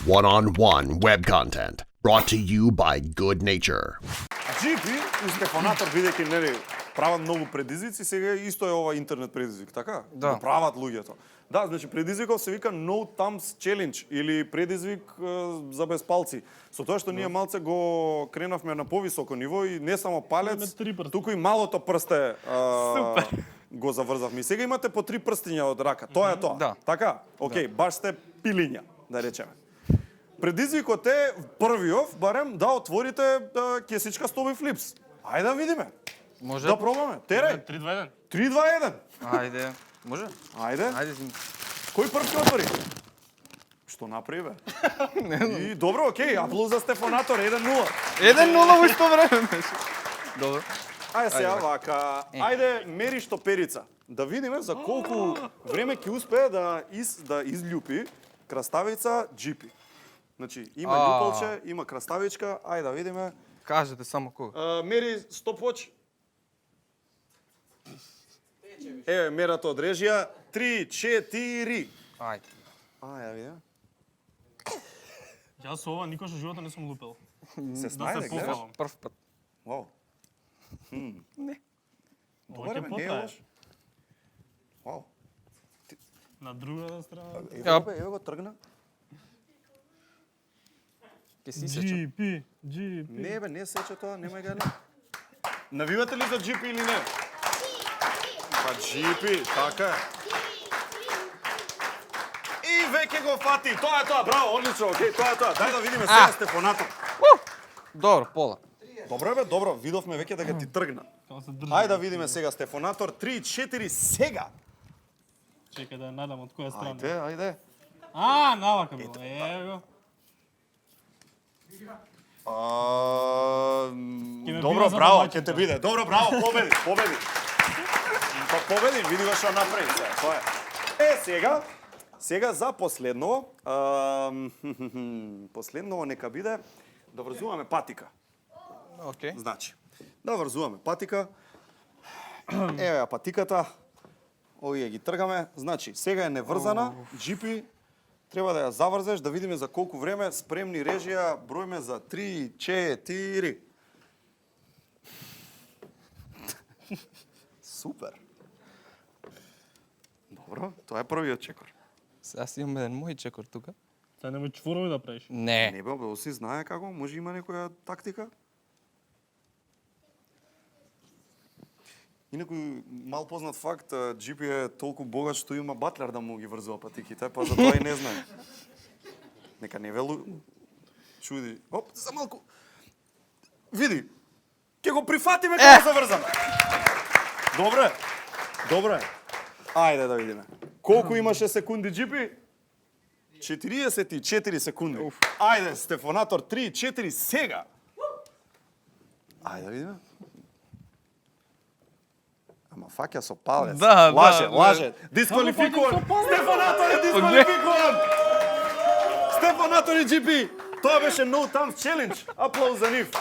One-on-one web content brought to you by Good Nature. GP и Стефанатор, бидејќи нели прават многу предизвици, сега исто е ова интернет предизвик, така? Да. Го прават луѓето. Да, значи предизвиков се вика No Thumbs Challenge или предизвик за без палци. Со тоа што ние малце го кренавме на повисоко ниво и не само палец, туку и малото прсте го заврзавме. И сега имате по 3 прстиња од рака. Тоа е тоа. Да. Така? Океј, баш сте пилиња, да речеме. Предизвикот е првиот, барем да отворите кесичка стоби флипс. Ајде да видиме. Може? Да пробаме. Терај. 3-2-1. 3-2-1. Ајде. Може? Ајде. Ајде, зим. Кој прв ќе отвори? Што направи бе? И добро, окей, аплауз за Стефанатор 1-0. 1-0 во исто време. Добро. Ајде сега Ајде. вака. Ајде мери штоперица. Да видиме за колку време ќе успее да изљупи краставица GP. Значи, има љупалче, има краставичка. Ајде да видиме. Кажете само кога. Мери стопвоч. Еве мерата од режија. 3, 4. Ајде. Ајде да видиме. Јас со ова никош во животот не сум лупел. Се Да снајде, се гледаш? пофалам. Прв пат. Вау. Ова Добре, ќе бе, не е потрае. лош. Вау. На другата страна. Еве го тргна. Ке си сечам. GP. Не бе, не сече тоа, немај го. Навивате ли за GP или не? Па GP, така е. И веќе го фати. Тоа е тоа, браво, одлично, окей, тоа е тоа. Дај да видиме сега Стефанато. Добро, пола. Добро бе, добро, видовме веќе дека ти тргна. Тоа се држи. Ајде да видиме сега Стефанатор 3, 4 сега. Чекај да ја најдам од која страна. Ајде, ајде. Навака било. Ево го. ме Добро, биде за браво, домаќинство. ќе те биде. Добро, браво, победи. Па победи, види што направи сега. Тоа е. Сега за последново, последново нека биде да врзуваме патика. Окей. Значи, да врзуваме патика. Еве ја патиката. Овие ги тргаме. Значи, сега е неврзана. GP треба да ја заврзеш, да видиме за колку време. Спремни режија, бројме за 3, 4. Супер. Добро, тоа е првиот чекор. Сега си имам еден мој чекор тука. Сега немој чворови да правиш. Не. Не бе, оси знае како, може има некоја тактика? Инаку мал познат факт, GP е толку богат што има батлер да му ги врзува патиките, па за тоа и не знае. Нека не велу чуди. Оп, за малку. Види. Ќе го прифатиме кога заврзаме. Добре. Добре. Ајде да видиме. Колку имаше секунди GP? 44 секунди. Ајде, Стефанатор 3, 4 сега. Ајде да видиме. Ама фаќа со палец. Да, лаже. Дисквалификуван. Стефанатор е дисквалификуван. Стефанатор и GP. Тоа беше No Thumbs Challenge. Аплауз за нив.